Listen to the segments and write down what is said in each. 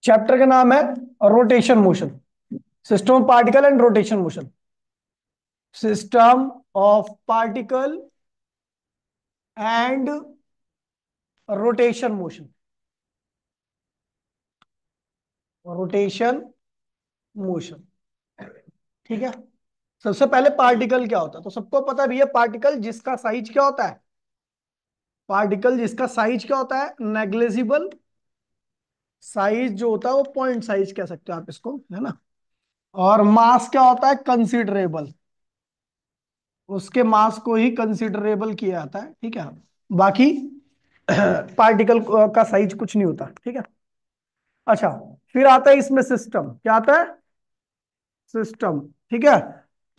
Chapter का नाम है rotation motion. System of particle and rotation motion. System of particle and rotation motion. Rotation motion. ठीक है। सबसे पहले पार्टिकल क्या होता है तो सबको पता भी है। पार्टिकल जिसका साइज क्या होता है। पार्टिकल जिसका साइज क्या होता है, नेग्लिजिबल साइज जो होता है वो पॉइंट साइज कह सकते हो आप इसको, है ना। और मास क्या होता है, कंसिडरेबल। उसके मास को ही कंसिडरेबल किया जाता है, ठीक है। बाकी पार्टिकल का साइज कुछ नहीं होता, ठीक है। अच्छा, फिर आता है इसमें सिस्टम। क्या आता है, सिस्टम। ठीक है।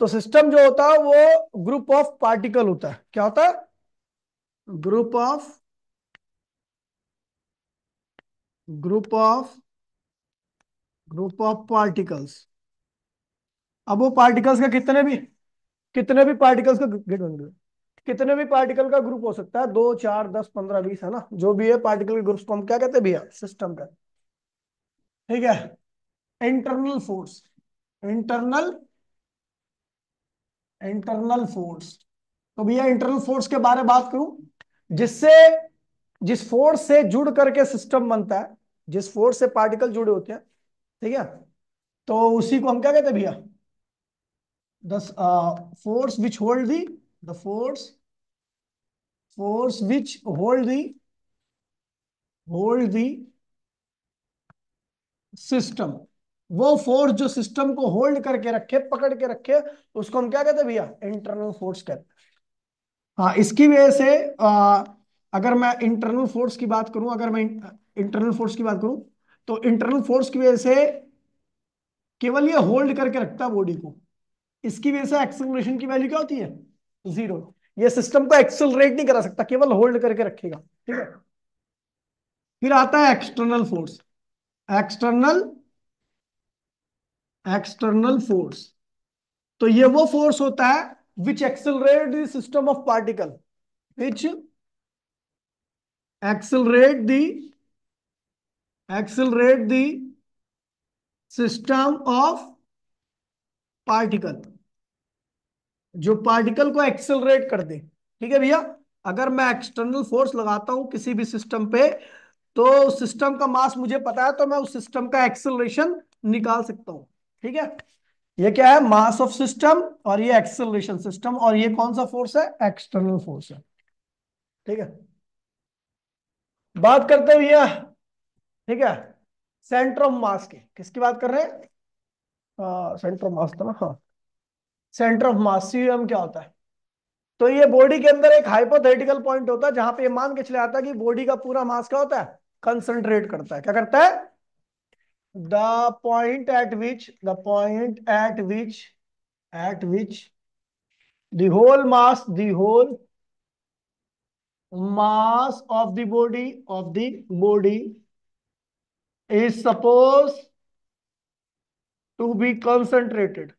तो सिस्टम जो होता है वो ग्रुप ऑफ पार्टिकल होता है। क्या होता है, group of group of group of particles. अब वो पार्टिकल्स का कितने भी पार्टिकल्स का कितने भी पार्टिकल का ग्रुप हो सकता है, 2 4 10 15 20, है ना। जो भी है पार्टिकल के ग्रुप्स को हम क्या कहते हैं भैया, सिस्टम का। ठीक है। Internal force. Internal internal force. तो भैया इंटरनल फोर्स के बारे में बात करूं, जिससे जिस फोर्स से जुड़ करके सिस्टम बनता है, जिस फोर्स से पार्टिकल जुड़े होते हैं, ठीक है। तो उसी को हम क्या कहते हैं भैया, the force which hold the the force which hold the system. वो फोर्स जो सिस्टम को होल्ड करके रखे, पकड़ के रखे, उसको हम क्या कहते हैं भैया, इंटरनल फोर्स कहते हैं। हाँ, इसकी वजह से अगर मैं इंटरनल फोर्स की बात करूं, तो इंटरनल फोर्स की वजह से केवल ये होल्ड करके रखता है बॉडी को। इसकी वजह से एक्सेलरेशन की वैल्यू क्या होती है, 0। ये सिस्टम को एक्सेलरेट नहीं करा सकता, केवल होल्ड करके रखेगा, ठीक है। फिर आता है external force. External external force. तो ये वो फोर्स होता है which accelerate the system of particle, which accelerate the accelerate the system of particle, जो पार्टिकल को एक्सेलरेट कर दे। ठीक है भैया। अगर मैं एक्सटर्नल फोर्स लगाता हूं किसी भी सिस्टम पे, तो सिस्टम का मास मुझे पता है, तो मैं उस सिस्टम का एक्सेलरेशन निकाल सकता हूं। ठीक है। ये क्या है, मास ऑफ सिस्टम, और ये एक्सेलरेशन सिस्टम, और ये कौन सा फोर्स है, एक्सटर्नल फोर्स है। ठीक है। बात करते हैं भैया, ठीक है, सेंटर ऑफ मास की। किसकी बात कर रहे हैं, सेंटर ऑफ मास था ना, हाँ। सेंटर ऑफ मास, सीएम, क्या होता है। तो ये बॉडी के अंदर एक हाइपोथेटिकल पॉइंट होता है जहां पे ये मान के चले आता है कि बॉडी का पूरा मास क्या होता है, कंसंट्रेट करता है। क्या करता है, the point at which the whole mass of the body is suppose to be concentrated.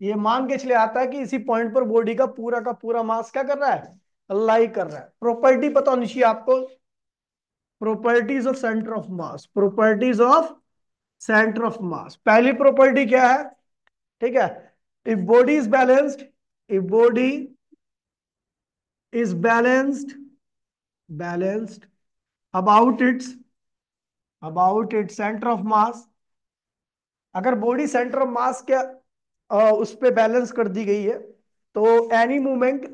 ये मान के चले आता है कि इसी पॉइंट पर बॉडी का पूरा मास क्या कर रहा है, लाई कर रहा है। प्रॉपर्टी पता होनी चाहिए आपको, प्रॉपर्टीज ऑफ सेंटर ऑफ मास। पहली प्रॉपर्टी क्या है, ठीक है, if body is balanced, if body is balanced about its centre of mass. अगर बॉडी सेंटर ऑफ मास के उस पे बैलेंस कर दी गई है, तो any movement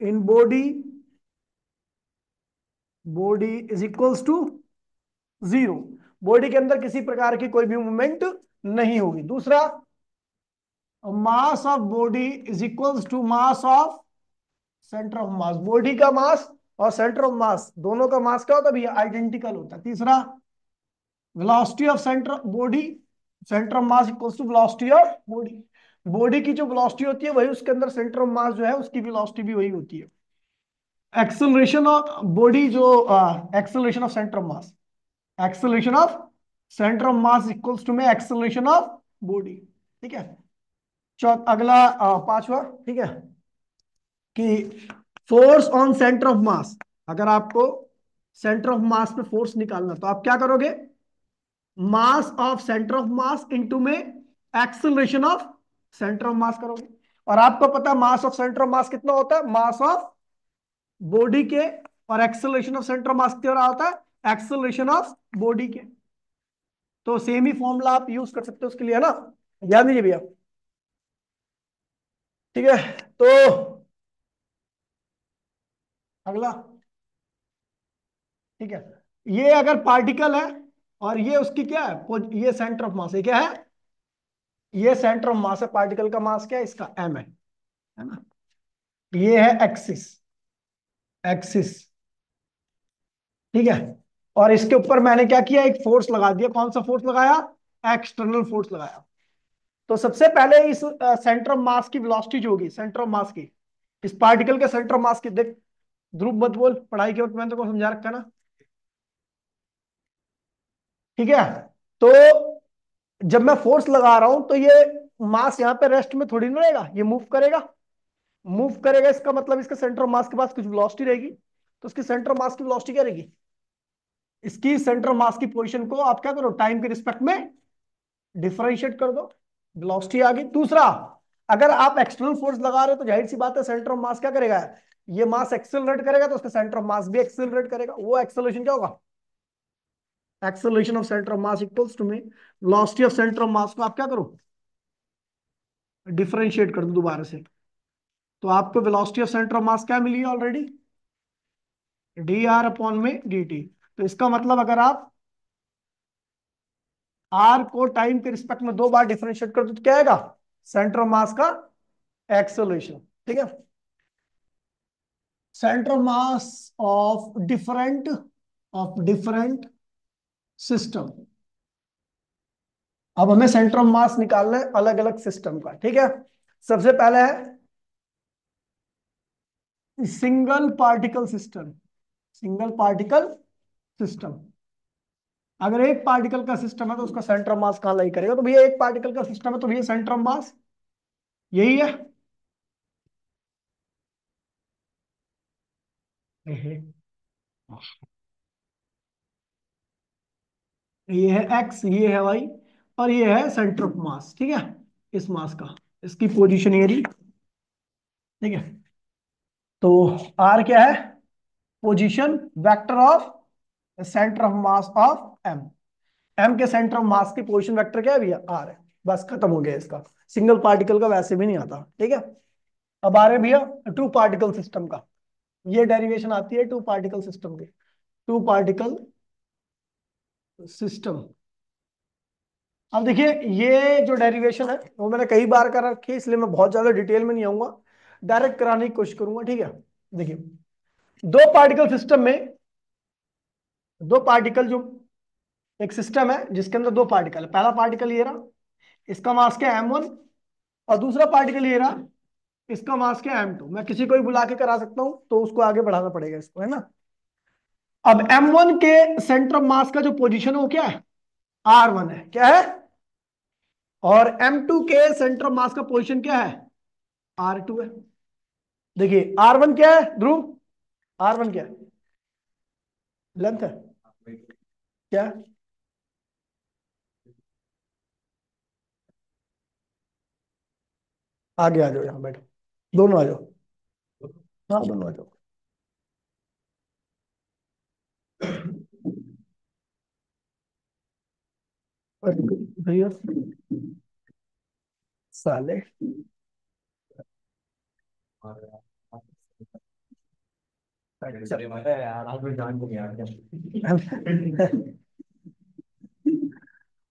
in body is equals to 0। Body के अंदर किसी प्रकार की कोई भी मूवमेंट नहीं होगी। दूसरा, mass of body is equals to mass of centre of mass. Body का मास और सेंटर ऑफ मास, दोनों का मास क्या होता है भैया, आइडेंटिकल होता है। तीसरा, velocity of centre of mass equals to velocity of body. Body की जो वेलोसिटी होती है वही उसके अंदर सेंटर ऑफ मास जो है उसकी वेलोसिटी भी वही होती है। एक्सेलरेशन ऑफ बॉडी जो acceleration of centre of mass, acceleration of centre of mass equals to में एक्सेलरेशन ऑफ बॉडी। ठीक है। अगला पांचवा, ठीक है, कि force on centre of mass, अगर आपको सेंटर ऑफ मास पे फोर्स निकालना तो आप क्या करोगे, mass of centre of mass into में acceleration of centre of mass करोगे। और आपको पता है mass of centre of mass कितना होता है, मास ऑफ बॉडी के, और acceleration of centre of mass कितना होता है, एक्सेलरेशन ऑफ बॉडी के। तो सेम ही फॉर्मूला आप यूज कर सकते हो उसके लिए, है ना, याद नहीं भैया। ठीक है, तो अगला, ठीक है, ये अगर पार्टिकल है और ये उसकी क्या है, ये सेंटर ऑफ मास, ये क्या है, ये सेंटर ऑफ मास है, पार्टिकल का मास क्या है, इसका एम है ना, ये है एक्सिस, एक्सिस, ठीक है। और इसके ऊपर मैंने क्या किया, एक फोर्स लगा दिया, कौन सा फोर्स लगाया, एक्सटर्नल फोर्स लगाया। तो सबसे पहले इस सेंटर ऑफ मास की वेलोसिटी जो होगी, सेंटर ऑफ मास की, इस पार्टिकल के सेंटर ऑफ मास की, देख ध्रुव मत बोल, पढ़ाई के वक्त मैंने तो समझा रखा ना, ठीक है। तो जब मैं फोर्स लगा रहा हूं तो ये मास यहाँ पे रेस्ट में थोड़ी ना रहेगा, ये मूव करेगा, मूव करेगा, इसका मतलब इसके सेंटर ऑफ मास के पास कुछ वेलोसिटी रहेगी। तो इसकी सेंटर ऑफ मास की वेलोसिटी क्या रहेगी, इसकी सेंटर ऑफ मास की पोजीशन को आप क्या करो, टाइम के रिस्पेक्ट में डिफरेंशिएट कर दो, वेलोसिटी आ गई। दूसरा, अगर आप एक्सटर्नल फोर्स लगा रहे हो तो जाहिर सी बात है सेंटर ऑफ मास क्या करेगा, ये मास एक्सेलरेट करेगा तो उसका सेंटर ऑफ मास भी एक्सेलरेट करेगा, वो एक्सेलरेशन क्या होगा, acceleration of centre of mass equals to में velocity of centre of mass को आप क्या करो, डिफरेंशिएट कर दो दोबारा से। तो आपको वेलोसिटी ऑफ सेंटर ऑफ मास क्या मिली है ऑलरेडी, डी आर अपॉन में डी टी। तो इसका मतलब अगर आप आर को टाइम के रिस्पेक्ट में दो बार डिफरेंशिएट कर दो तो क्या आएगा, सेंटर ऑफ मास का एक्सेलरेशन, ठीक है। Centre of mass of different system. अब हमें सेंटर ऑफ मास निकालना है अलग अलग सिस्टम का, ठीक है। सबसे पहले है single particle system, single particle system. अगर एक पार्टिकल का सिस्टम है तो उसका सेंटर ऑफ मास कहां लाई करेगा, तो भैया एक पार्टिकल का सिस्टम है तो भैया सेंटर ऑफ मास यही है, ये है एक्स, ये है वाई, और ये है सेंटर ऑफ मास, ठीक है, इस मास का, इसकी पोजीशन ये रही, ठीक है। तो आर क्या है, position vector of centre of mass of M, M के सेंटर ऑफ मास की पोजीशन वेक्टर क्या है भैया, आर है। बस खत्म हो गया इसका, सिंगल पार्टिकल का वैसे भी नहीं आता, ठीक है। अब आ रहे भैया टू पार्टिकल सिस्टम का, ये डेरिवेशन आती है टू पार्टिकल सिस्टम की, टू पार्टिकल सिस्टम। अब देखिए ये जो डेरिवेशन है वो मैंने कई बार कर रखी है, इसलिए मैं बहुत ज्यादा डिटेल में नहीं आऊंगा, डायरेक्ट कराने की कोशिश करूंगा, ठीक है। देखिए दो पार्टिकल सिस्टम में, दो पार्टिकल जो, एक सिस्टम है जिसके अंदर दो पार्टिकल है, पहला पार्टिकल ये रहा, इसका मास क्या है m1, और दूसरा पार्टिकल ये रहा, इसका मास क्या है m2। मैं किसी को भी बुला के करा सकता हूं तो उसको आगे बढ़ाना पड़ेगा इसको, है ना। अब m1 के सेंटर ऑफ मास का जो पोजीशन है वो क्या है, r1 है, क्या है, और m2 के सेंटर ऑफ मास का पोजीशन क्या है, r2 है। देखिए r1 क्या है ध्रुव, r1 क्या है, लेंथ है, क्या है? आगे आ जाओ, यहाँ बैठो, दोनों आ जाओ, हाँ दोनों आ जाओ। भैया साले,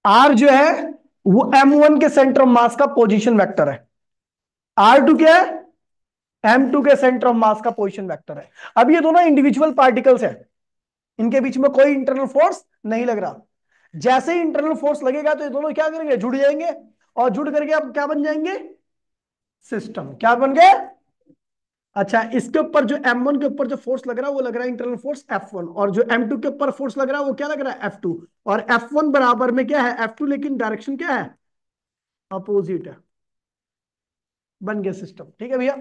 आर जो है वो m1 के सेंटर ऑफ मास का पोजीशन वेक्टर है, r2 क्या है, m2 के सेंटर ऑफ मास का पोजीशन वेक्टर है। अब ये दोनों इंडिविजुअल पार्टिकल्स हैं, इनके बीच में कोई इंटरनल फोर्स नहीं लग रहा। जैसे ही इंटरनल फोर्स लगेगा तो ये दोनों क्या करेंगे, जुड़ जाएंगे, और जुड़ करके अब क्या बन जाएंगे, सिस्टम, क्या बन गए। अच्छा, इसके ऊपर जो m1 के ऊपर जो फोर्स लग रहा है वो लग रहा है इंटरनल फोर्स F1, और जो m2 के ऊपर फोर्स लग रहा है वो क्या लग रहा है, F2। और F1 बराबर में क्या है, F2, लेकिन डायरेक्शन क्या है, अपोजिट है। बन गया सिस्टम। ठीक है भैया।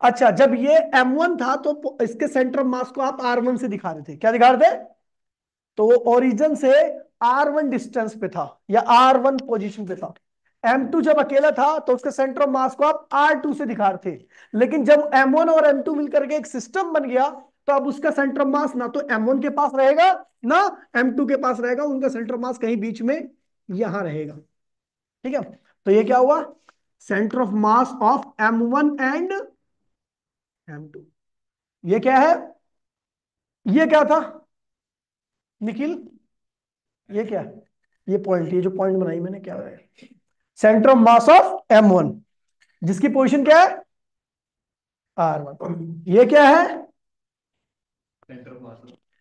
अच्छा, जब ये M1 था तो इसके सेंटर ऑफ मास को आप R1 से दिखा रहे थे। क्या दिखा रहे थे? तो ओरिजिन से R1 डिस्टेंस पे था या R1 पोजीशन पे था। M2 जब अकेला था तो उसके सेंटर ऑफ मास को आप R2 से दिखा रहे थे। लेकिन जब M1 और M2 मिलकर के एक सिस्टम बन गया तो अब उसका सेंटर ऑफ मास ना तो M1 के पास रहेगा ना M2 के पास रहेगा, उनका सेंटर ऑफ मास कहीं बीच में यहां रहेगा। ठीक है, तो ये क्या हुआ? Centre of mass of M1 and M2। ये क्या है? ये क्या था निखिल? ये क्या है? ये पॉइंट, ये जो पॉइंट बनाई मैंने, क्या है? Centre of mass of M1, जिसकी पोजीशन क्या है? R1। ये क्या है?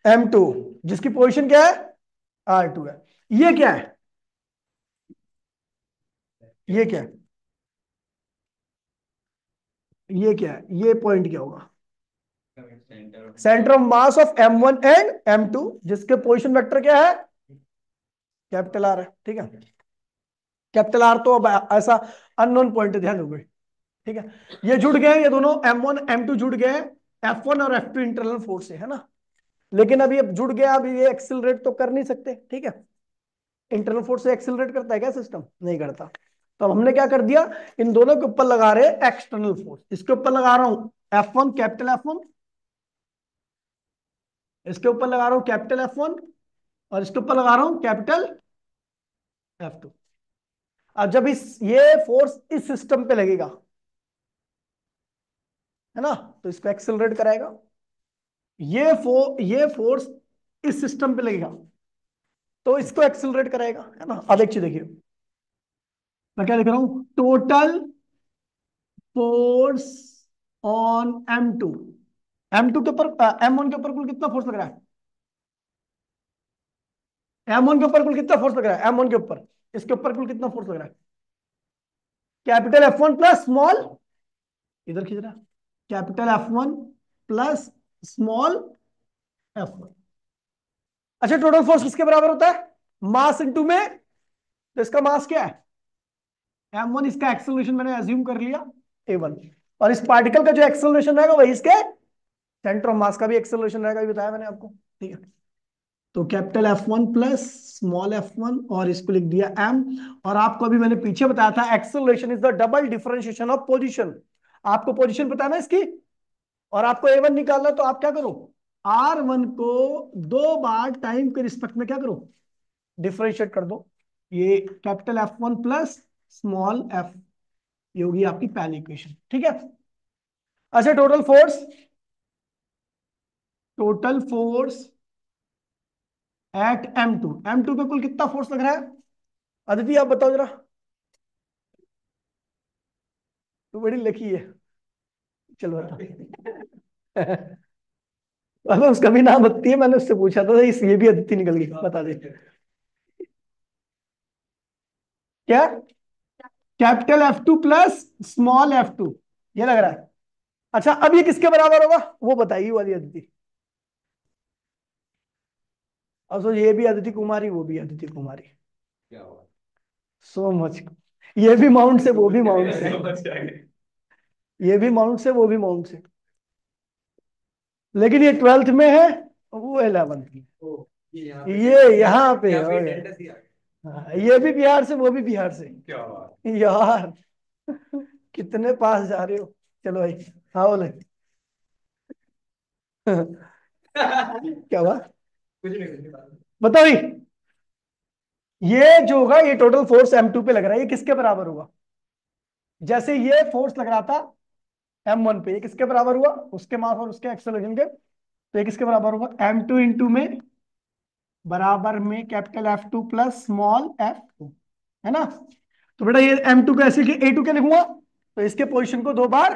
M2, जिसकी पोजीशन क्या है? R2 है। ये क्या है? ये क्या है? ये क्या है? ये पॉइंट क्या होगा? Centre of mass of M1 and M2, जिसके पोजीशन वेक्टर क्या है? कैपिटल R है। ठीक है, कैपिटल R तो अब ऐसा अननोन पॉइंट, ध्यान दोगे। ठीक है, ये जुड़ गए, ये दोनों M1 M2 जुड़ गए F1 और F2 इंटरनल फोर्स से, है ना। लेकिन अभी अब जुड़ गया, अभी ये एक्सिलरेट तो कर नहीं सकते। ठीक है, इंटरनल फोर्स से एक्सिलरेट करता है क्या सिस्टम? नहीं करता। तो अब हमने क्या कर दिया, इन दोनों के ऊपर लगा रहे एक्सटर्नल फोर्स। इसके ऊपर लगा रहा हूं F1, कैपिटल F1, इसके ऊपर लगा रहा हूं कैपिटल F1, और इसके ऊपर लगा रहा हूं कैपिटल F2। अब जब ये फोर्स इस सिस्टम पे लगेगा, है ना, तो इसको एक्सेलरेट कराएगा। ये फोर्स इस सिस्टम पे लगेगा तो इसको एक्सेलरेट कराएगा, है ना। अब एक चीज देखिए, मैं क्या लिख रहा हूं? Total force on M2। M2 के ऊपर M1 के ऊपर कुल कितना फोर्स लग रहा है? M1 के ऊपर कुल कितना फोर्स लग रहा है? M1 के ऊपर, इसके ऊपर कुल कितना फोर्स लग रहा है? कैपिटल F1 प्लस स्मॉल, इधर खींच रहा है, capital F1 plus small F1। अच्छा, टोटल फोर्स किसके बराबर होता है? मास इंटू में। तो इसका मास क्या है? M1, इसका एक्सेलरेशन मैंने अज्यूम कर लिया A1, और इस पार्टिकल का जो एक्सेलरेशन रहेगा वही इसके सेंटर ऑफ मास का भी एक्सेलरेशन रहेगा, ये बताया मैंने आपको। ठीक है, तो capital F1 plus small F1, और इसको लिख दिया M। और आपको अभी मैंने पीछे बताया था acceleration is the double differentiation of position. आपको पोजीशन पता है ना इसकी, और आपको A1 निकालना, तो आप क्या करो? R1 को 2 बार टाइम के रिस्पेक्ट में क्या करो? डिफरेंशिएट कर दो। ये capital F1 plus small f, ये होगी आपकी पहली इक्वेशन। ठीक है। अच्छा, टोटल फोर्स एट M2 पे कुल कितना फोर्स लग रहा है? अदिति आप बताओ जरा, तो बड़ी लकी है। चलो बता। अबे उसका भी नाम अदिति है, मैंने उससे पूछा था, इस ये भी अदिति निकल गई, बता दे। क्या? Capital F2 plus small F2, ये लग रहा है। अच्छा, अब ये किसके बराबर होगा वो बताइए वाली अदिति। और सो ये भी अदिति कुमारी, वो भी अदिति कुमारी। क्या हुआ? So much. ये भी माउंट से, वो भी माउंट से। ये भी माउंट से, वो भी माउंट से। लेकिन ये 12th में है, वो 11th में। ये यहाँ पे है। हाँ, ये भी बिहार से, वो भी बिहार से। क्या बात यार, कितने पास जा रहे हो। चलो भाई, हाँ बोले। क्या हुआ? कुछ नहीं, बताओ भाई। ये जो होगा, ये टोटल फोर्स M2 पे लग रहा है, ये किसके बराबर होगा? जैसे ये फोर्स लग रहा था M1 पे, ये किसके बराबर हुआ? उसके मास और उसके एक्सेलरेशन के। तो ये किसके बराबर होगा? M2 इंटू में बराबर में capital F2 plus small F2, है ना। तो बेटा ये M2 को ऐसे A2 के लिखूंगा, तो इसके पोजीशन को 2 बार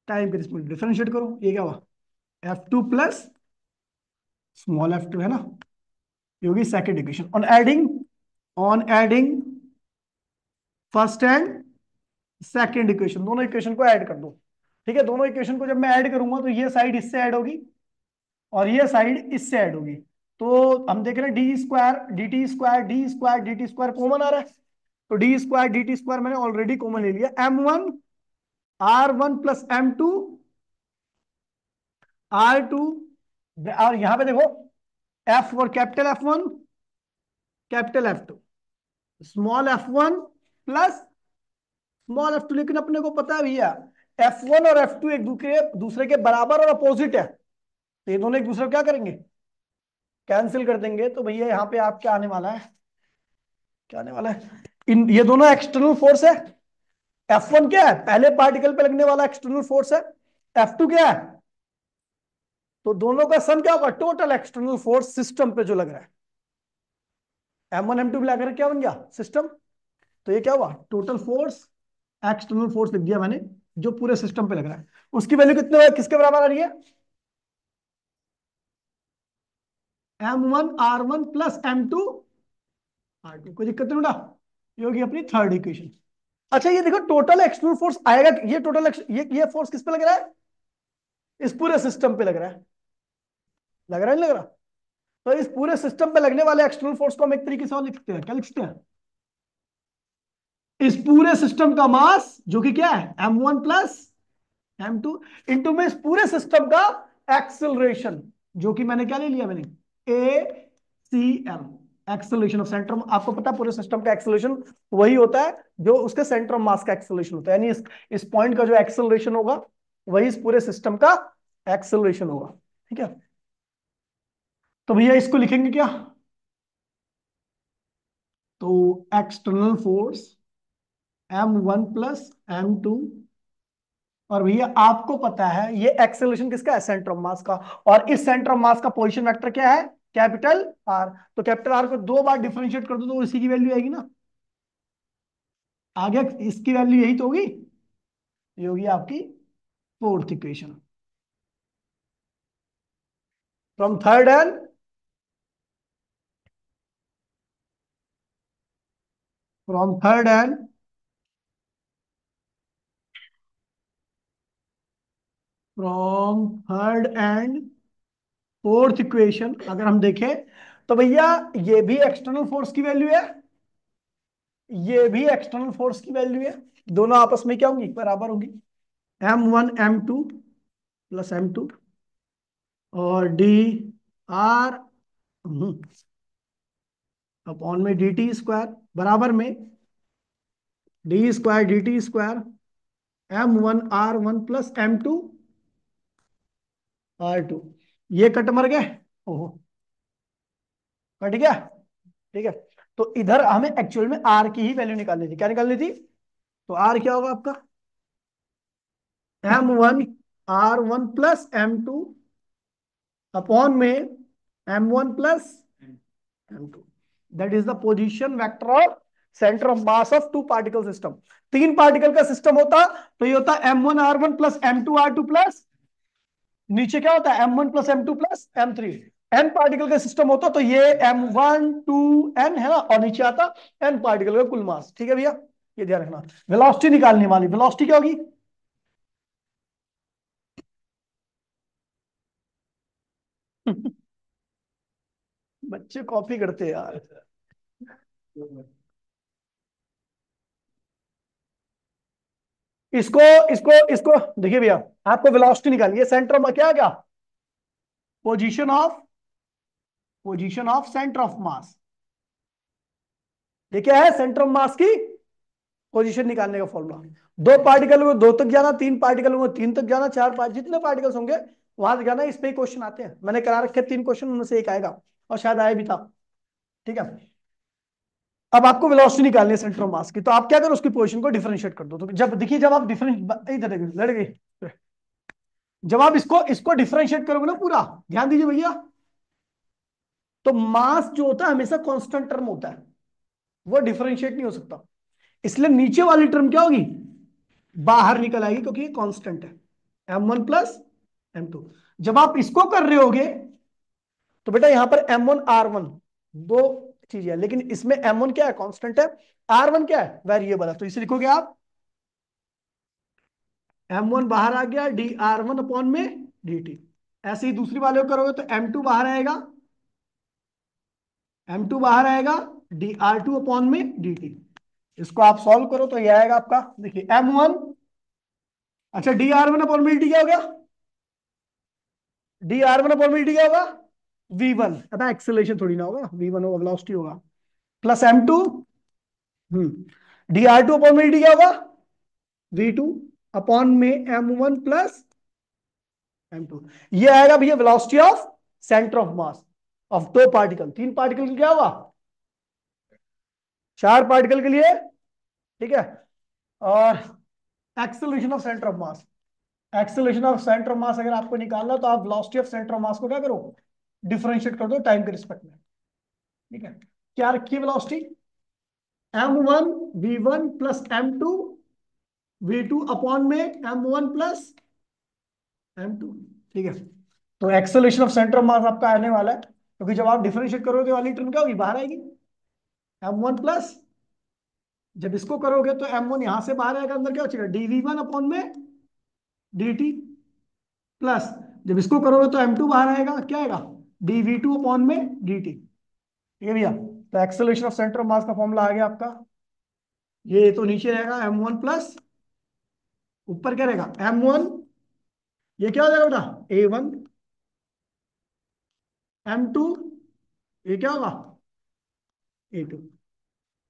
टाइम के रिस्पेक्ट डिफरेंशिएट करो। ये क्या हुआ? F2 प्लस स्मॉल F2, है ना। ये होगी second equation. On adding first and second equation, दोनों इक्वेशन को ऐड कर दो। ठीक है, दोनों इक्वेशन को जब मैं ऐड करूंगा तो ये साइड इससे ऐड होगी और ये साइड इससे ऐड होगी। तो हम देख रहे हैं d square d t square d square d t square common आ रहा है। तो d square d t square मैंने ऑलरेडी कॉमन ले लिया, M1 R1 plus M2 R2। और यहां पे देखो एफ और capital F1 capital F2, small F1 plus small F2। लेकिन अपने को पता है भैया F1 और F2 एक दूसरे दूसरे के बराबर और अपोजिट है, तो ये दोनों एक दूसरे को क्या करेंगे, कैंसिल कर देंगे। तो भैया यहाँ पे आप क्या आने वाला है, क्या आने वाला है, इन ये दोनों एक्सटर्नल फोर्स है। F1 क्या है, पहले पार्टिकल पे लगने वाला एक्सटर्नल फोर्स है। F2 क्या है, तो दोनों का सम क्या होगा, टोटल एक्सटर्नल फोर्स सिस्टम पे जो लग रहा है। M1 M2 मिलाकर क्या बन गया, सिस्टम। तो ये क्या हुआ, टोटल फोर्स, एक्सटर्नल फोर्स लिख दिया मैंने, जो पूरे सिस्टम पे लग रहा है। उसकी वैल्यू कितने किसके बराबर आ रही है, M1 R1 plus M2 R2। कोई दिक्कत नहीं बेटा, ये होगी अपनी थर्ड इक्वेशन। अच्छा ये देखो टोटल एक्सटर्नल फोर्स आएगा, ये टोटल ये फोर्स किस पे लग रहा है, इस पूरे सिस्टम पे लग रहा है, लग रहा है नहीं लग रहा। तो इस पूरे सिस्टम पे लगने वाले एक्सटर्नल फोर्स को हम एक तरीके से और लिखते हैं, क्या लिखते हैं, इस पूरे सिस्टम का मास जो कि क्या है M1 प्लस M2 इंटू में इस पूरे सिस्टम का एक्सेलरेशन, जो कि मैंने क्या ले लिया, मैंने ACM, एक्सेलरेशन ऑफ सेंटर। आपको पता है पूरे सिस्टम का एक्सेलरेशन वही होता है जो उसके सेंटर ऑफ मास का एक्सेलरेशन होता है, यानी इस पॉइंट का जो एक्सेलरेशन होगा वही इस पूरे सिस्टम का एक्सेलरेशन होगा। ठीक है, तो भैया इसको लिखेंगे क्या, तो external force M1 plus M2। और भैया आपको पता है ये एक्सेलरेशन किसका है, सेंटर ऑफ मास का। और इस सेंटर ऑफ मास का पोजीशन वेक्टर क्या है, कैपिटल आर। तो कैपिटल आर को दो बार डिफरेंशिएट कर दो तो इसी की वैल्यू आएगी ना, आगे इसकी वैल्यू यही तो होगी, ये होगी आपकी fourth equation. From third and from third and from third and fourth equation अगर हम देखें तो भैया ये भी एक्सटर्नल फोर्स की वैल्यू है, ये भी एक्सटर्नल फोर्स की वैल्यू है, दोनों आपस में क्या होंगी, बराबर होंगी। M1 M2 प्लस M2 और DR अपॉन में DT² बराबर में D² DT² M1 R1 plus M2 R2। ये कट मर गए, ओहो कट गया। ठीक है, तो इधर हमें एक्चुअल में आर की ही वैल्यू निकालनी थी, क्या निकालनी थी, तो आर क्या होगा आपका M1 R1 plus M2 upon में M1 plus M2। That is the position vector of centre of mass of two particle system. तीन पार्टिकल का सिस्टम होता तो ये होता M1 R1 plus M2 R2 plus नीचे क्या होता है M1 plus M2 plus M3। N particle का सिस्टम होता तो ये M1 2 N है ना, और नीचे आता एन पार्टिकल का कुल मास। ठीक है भैया, ये ध्यान रखना। वेलोसिटी निकालने वाली, वेलोसिटी क्या होगी बच्चे कॉपी करते हैं यार। इसको इसको इसको देखिए भैया, आपको वेलोसिटी निकालनी है, सेंटर में क्या क्या, पोजीशन ऑफ सेंटर ऑफ मास। ये क्या है, सेंटर ऑफ मास की पोजीशन निकालने का फॉर्मूला। दो पार्टिकल को दो तक जाना, तीन पार्टिकल को तीन तक जाना, चार पार्ट जितने पार्टिकल्स होंगे वहां तक जाना। इस पे ही क्वेश्चन आते हैं, मैंने करा रखे तीन क्वेश्चन, उनमें से एक आएगा और शायद आया भी था। ठीक है, अब आपको वेलोसिटी निकालनी है सेंटर ऑफ मास की, तो आप क्या करो, उसकी पोजीशन को डिफरेंशिएट कर दो। तो जब देखिए, जब आप डिफरेंस इधर देखिए, लड़ गई, जब आप इसको इसको डिफरेंशिएट करोगे ना पूरा, ध्यान दीजिए भैया, तो मास जो होता है हमेशा कांस्टेंट टर्म होता है, वो डिफरेंशिएट नहीं हो सकता। इसलिए नीचे वाली टर्म क्या होगी, बाहर निकल आएगी, क्योंकि ये कांस्टेंट है M1 प्लस M2। जब आप इसको कर रहे होगे तो बेटा यहां पर M1 R1 दो चीजें है, लेकिन इसमें M1 क्या है, कांस्टेंट है, R1 क्या है, वेरिएबल है। तो इसे लिखोगे आप M1 बाहर आ गया, dR1/dt। ऐसे ही दूसरी वाले को करोगे तो M2 बाहर आएगा, M2 बाहर आएगा, dR2/dt। इसको आप सॉल्व करो तो ये आएगा आपका, देखिए M1, अच्छा dr1/dt क्या हो गया, dr1/dt क्या होगा, v1, अब एक्सेलरेशन थोड़ी ना होगा, v1 होगा, वेलोसिटी होगा, प्लस M2, dr2/dt क्या होगा, v2 अपॉन में M1 प्लस M2। ये आएगा भैया velocity of centre of mass of दो पार्टिकल, तीन पार्टिकल के क्या होगा, चार पार्टिकल के लिए, ठीक है। और acceleration of centre of mass, acceleration of centre of mass अगर आपको निकालना तो आप velocity of centre of mass को क्या करो, डिफरेंशिएट कर दो टाइम के रिस्पेक्ट में, ठीक है। क्या रखी है velocity, m1 v1 plus m2 v2 upon में m1 प्लस m2, ठीक है। तो एक्सेलरेशन ऑफ सेंटर ऑफ मास आपका आने वाला है, क्योंकि जब आप डिफरेंशिएट करोगे वाली टर्म क्या होगी, बाहर आएगी, m1 प्लस, जब इसको करोगे तो m1 यहां से बाहर आएगा, अंदर क्या बचेगा, dv1 अपॉन में dt, प्लस जब इसको करोगे तो m2 बाहर आएगा, क्या आएगा, dv2 अपॉन में dt, ठीक है भैया। तो एक्सेलरेशन ऑफ सेंटर ऑफ मास का फॉर्मूला आ गया आपका, ये तो नीचे रहेगा m1 प्लस, ऊपर क्या रहेगा m1, ये क्या हो जाएगा बेटा a1, m2, ये क्या होगा a2,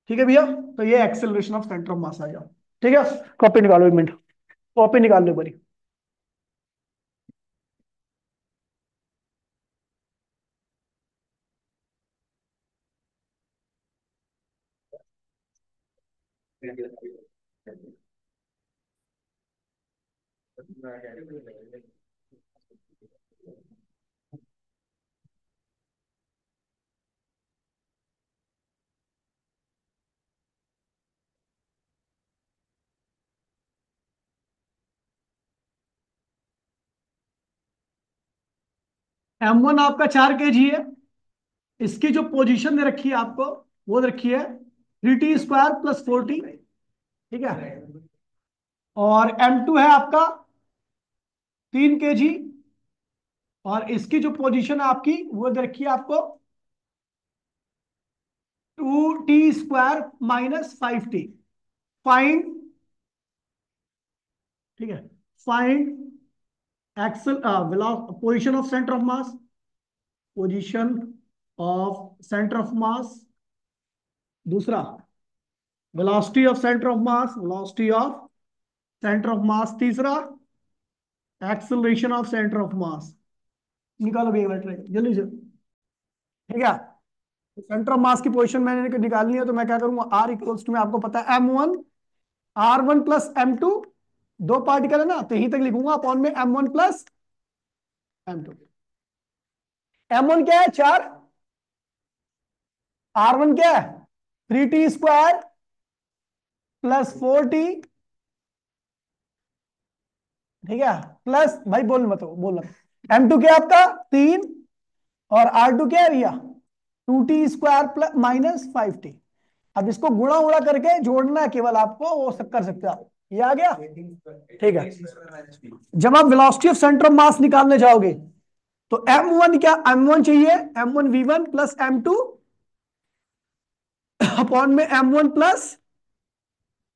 ठीक है भैया। तो ये acceleration of centre of mass आ गया, ठीक है। कॉपी निकालो, एक मिनट, कॉपी निकाल लो बड़ी। m1 आपका 4 kg है, इसकी जो पोजीशन दे रखी है आपको, वो दे रखी है 3t² प्लस 4t, ठीक है। और m2 है आपका 3 kg, और इसकी जो पोजीशन है आपकी वो दे रखी है आपको 2t² माइनस 5t। फाइंड, ठीक है, फाइंड एक्सल position of centre of mass, position of centre of mass, दूसरा velocity of centre of mass, velocity of centre of mass, तीसरा acceleration of centre of mass. निकालो भैया, ट्राई जल्दी से, ठीक है। सेंटर ऑफ मास की पोजीशन मैंने निकालनी है, तो मैं क्या करूंगा, आर इक्वल्स टू में, आपको पता है m1 r1 प्लस m2, दो पार्टिकल है ना, तो यहीं तक लिखूंगा अपॉन में m1 प्लस m2। m1 क्या है 4, r1 क्या है 3t² प्लस 4t, ठीक है, प्लस भाई बोल मत बोलना, m2 क्या है आपका 3, और r2 क्या है भैया 2t² प्लस माइनस 5t। अब इसको गुणा उड़ा करके जोड़ना है केवल आपको, वो सब कर सकते हो आप, ये आ गया, ठीक है। जब आप वेलोसिटी ऑफ सेंटर ऑफ मास निकालने जाओगे तो m1 क्या, m1 चाहिए m1 v1 plus m2 upon में m1 प्लस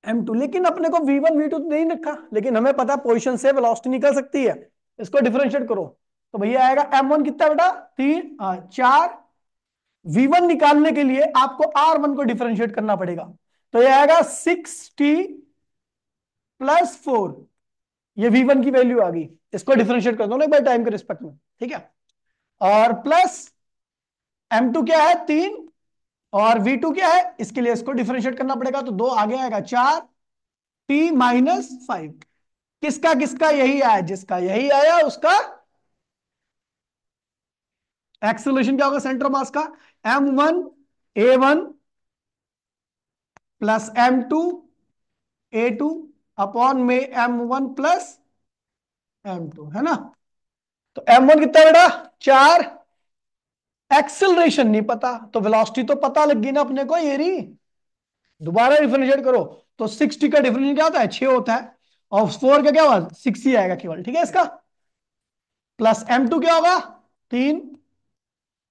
m2, लेकिन अपने को v1 v2 तो नहीं रखा, लेकिन हमें पता पोजीशन से वेलोसिटी निकल सकती है, इसको डिफरेंशिएट करो तो भैया आएगा m1 कितना बेटा 3, 4, v1 निकालने के लिए आपको r1 को डिफरेंशिएट करना पड़ेगा, तो ये आएगा 6t प्लस 4, ये v1 की वैल्यू आ गई, इसको डिफरेंशिएट कर दो ना एक बार टाइम के रिस्पेक्ट में, ठीक है। और प्लस m2 क्या है 3, और v2 क्या है, इसके लिए इसको डिफरेंशिएट करना पड़ेगा, तो दो आगे आएगा 4t-5, किसका किसका यही आया, जिसका यही आया उसका एक्सेलरेशन क्या होगा सेंटर मास का, m1 a1 plus m2 a2 upon में m1 प्लस m2, है ना। तो m1 कितना बेटा 4, एक्सेलरेशन नहीं पता, तो वेलोसिटी तो पता लग गई ना अपने को, ये रही, दोबारा डिफरेंशिएट करो तो 60 का डिफरेंशिएट क्या होता है 6 होता है, और 4 का क्या होगा 6 ही आएगा केवल, ठीक है इसका, प्लस m2 क्या होगा 3,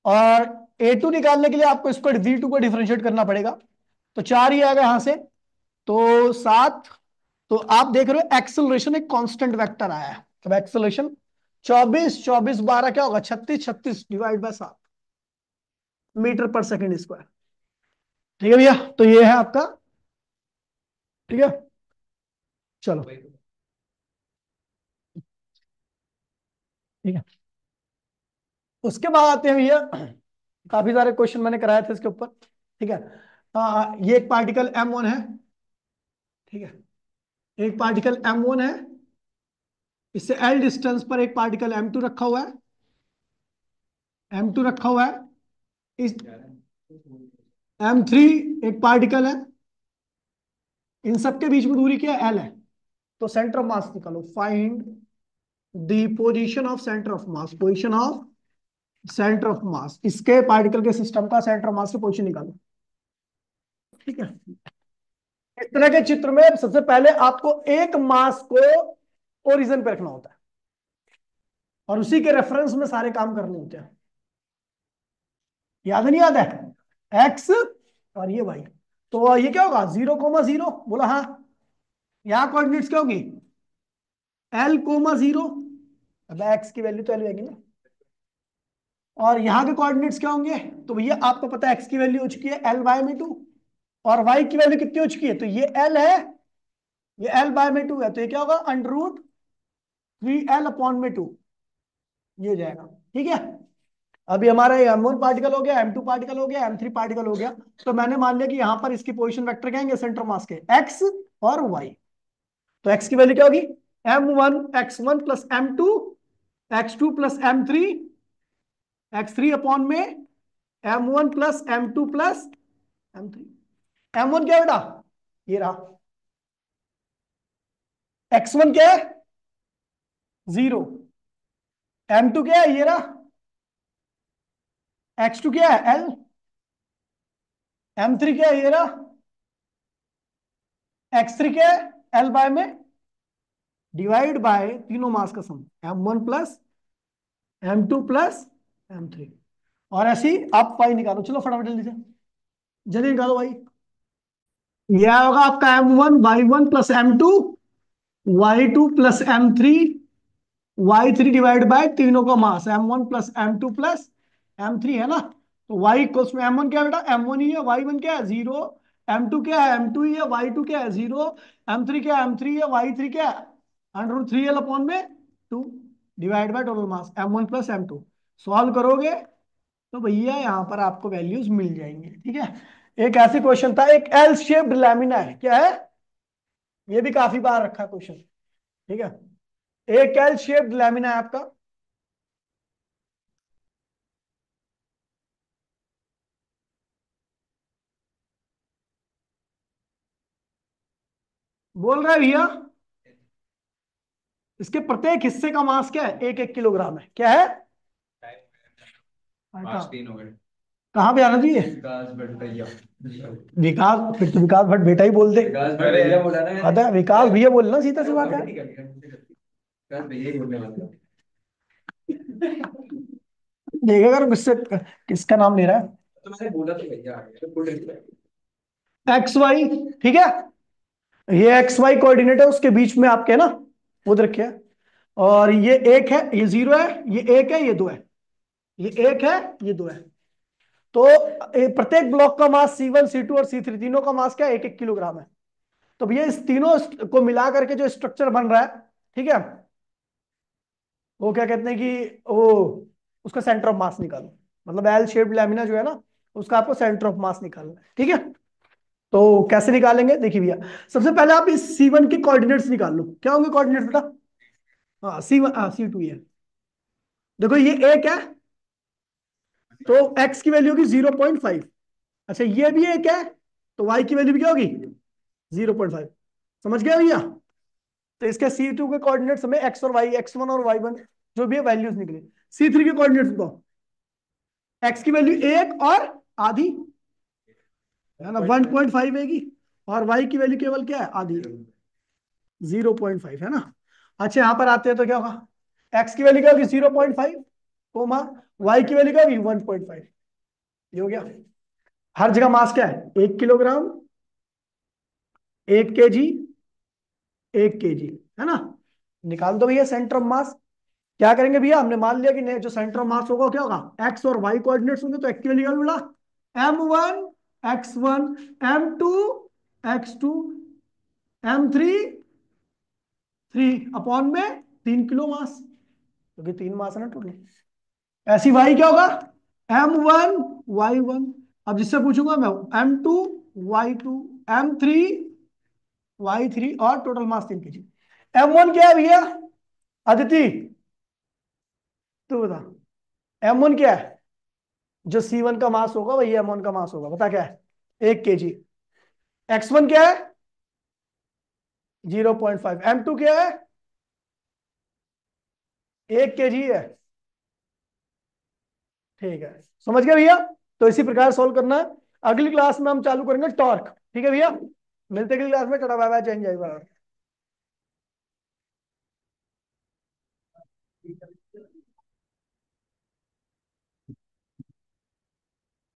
और a2 निकालने के लिए आपको इसको v2 को डिफरेंशिएट करना पड़ेगा, तो 4 ही आएगा यहां से, तो 7। तो आप देख रहे हो एक्सेलरेशन एक कांस्टेंट वेक्टर आया है। अब एक्सेलरेशन 24, 24 12 क्या होगा, 36, 36 डिवाइड बाय 7 मीटर पर सेकंड स्क्वायर। ठीक है भैया, तो ये है आपका। ठीक है, चलो ठीक है। उसके बाद आते हैं भैया, काफी सारे क्वेश्चन मैंने कराए थे इसके ऊपर। ठीक है, ये एक पार्टिकल M1 है। ठीक है, एक पार्टिकल M1 है, इससे L डिस्टेंस पर एक पार्टिकल M2 रखा हुआ है। M2 रखा हुआ है, इस M3 एक पार्टिकल है, इन सबके बीच में दूरी क्या है, L है। तो सेंटर ऑफ मास निकालो, find the position of centre of mass, position of centre of मास, इसके पार्टिकल के सिस्टम का सेंटर ऑफ मास की पोजीशन निकालो। ठीक है, इस तरह के चित्र में सबसे पहले आपको एक मास को ओरिजिन पे रखना होता है और उसी के रेफरेंस में सारे काम करने होते हैं। याद नहीं, याद है, एक्स और ये वाई। तो ये क्या होगा, 0,0, बोला हाँ। यहां कोऑर्डिनेट्स क्या होगी, L,0। अब एक्स की वैल्यू तो L रहेगी ना, और यहाँ के कोऑर्डिनेट्स क्या होंगे। तो भैया आपको पता है एक्स की वैल्यू हो चुकी है L/2 और वाई की वैल्यू कितनी हो चुकी है, तो ये L है, ये L/2 है, तो ये क्या होगा, √3L/2 ये हो जाएगा। ठीक है, अभी हमारा M1 पार्टिकल हो गया, M2 पार्टिकल हो गया, M3 पार्टिकल हो गया। तो मैंने मान लिया कि यहां पर इसकी पोजीशन वेक्टर क्या है, सेंटर मास के एक्स और वाई। तो एक्स की वैल्यू क्या होगी, M1 x1 plus M2 x2 plus M3 x3 upon में M1 plus M2 plus M3। M1 क्या है बेटा, ये रहा। x1 क्या है, 0। M2 क्या है, ये रहा। x2 क्या है, L। M3 क्या है, ये रहा। x3 क्या है, L बाय में डिवाइड बाय तीनों मास का सम, M1 plus M2 plus M3। और ऐसे ही आप पाई निकालो, चलो फटाफट जल्दी से, जल्दी निकालो भाई। यह होगा आपका M1 Y1 plus M2 Y2 plus M3 Y3 divide by तीनों का मास, M1 plus M2 plus M3 है ना। तो Y इक्वल्स में M1 क्या है बेटा, M1 ही है, Y1 क्या है 0, M2 क्या है M2 ही है, Y2 क्या है 0, M3 क्या है M3 है, Y3 क्या है √3L अपॉन में 2 divide by total mass M1 plus M2। Solve करोगे तो भैया यहाँ पर आपको वैल्यूज मिल जाएंगे। ठीक है, एक ऐसी क्वेश्चन था, एक एल शेप्ड लैमिना है, क्या है, ये भी काफी बार रखा क्वेश्चन। ठीक है, एक एल शेप्ड लैमिना है आपका, बोल रहा है भैया इसके प्रत्येक हिस्से का मास क्या है, 1-1 किलोग्राम है, क्या है। कहाँ पे आना चाहिए, विकास, फिर तो विकास भट्ट बेटा ही बोल दे। अरे विकास भैया बोलना, सीधा सी बात है। देखा कर किससे, किसका नाम ले रहा है, एक्स वाई। ठीक है, ये एक्स वाई कोऑर्डिनेट है, उसके बीच में आपके ना उधर रखे, और ये एक है, ये 0 है, ये एक है, ये 2 है, ये एक है, ये 2 है। तो प्रत्येक ब्लॉक का मास C1 C2 और C3 तीनों का मास क्या है, 1-1 किलोग्राम है। तो भैया इस तीनों को मिला करके जो स्ट्रक्चर बन रहा है, ठीक है, वो क्या कहते हैं कि वो उसका सेंटर ऑफ मास निकालो, मतलब एल शेप्ड लैमिना जो है ना, उसका आपको सेंटर ऑफ मास निकालना है। ठीक है, तो कैसे निकालेंगे, देखिए भैया, सबसे पहले आप इस C1 के कोऑर्डिनेट्स निकाल लो, क्या होंगे कोऑर्डिनेट्स बेटा, हाँ C1, हाँ C2 ये, देखो ये एक है, तो x की वैल्यू होगी 0.5। अच्छा ये भी एक है, तो y की वैल्यू भी क्या होगी 0.5। समझ गया भैया, तो इसके C2 के कोऑर्डिनेट्स में x और y, x1 और y1 जो भी है वैल्यूज निकले। C3 के कोऑर्डिनेट्स बताओ, x की वैल्यू एक और आधी है ना, 1.5 आएगी, और y की वैल्यू केवल क्या है, आधी, 0.5 है ना। अच्छा यहां पर आते हैं तो क्या होगा, x की वैल्यू क्या होगी 0.5 कोमा, y की वैल्यू क्या होगी 1.5, ये हो गया। हर जगह मास क्या है, 1 किलोग्राम, 1 kg, 1 kg, है ना। निकाल दो भैया सेंटर ऑफ मास। क्या करेंगे भैया, हमने मान लिया कि जो सेंटर ऑफ मास होगा वो क्या होगा, एक्स और वाई कोऑर्डिनेट्स होंगे, तो एक्चुअली निकाल बोला M1 x1, M2 x2, M3 3 में 3 किलो मास, क्योंकि 3 मास है ना टोटल। ऐसी वाई क्या होगा, M1 y1। अब जिससे पूछूंगा मैं M2 y2, M3 y3, और टोटल मास 3 kg। M1 क्या है भैया, अदिति तू बता, M1 क्या है, जो C1 का मास होगा वही M1 का मास होगा, बता क्या है, 1 kg। X1 क्या है, 0.5। M2 क्या है, 1 kg है। ठीक है, समझ गए भैया। तो इसी प्रकार सोल्व करना है। अगली क्लास में हम चालू करेंगे टॉर्क, ठीक है भैया। मिलते हैं अगली क्लास में, टाटा बाय बाय, जय हिंद, जय भारत।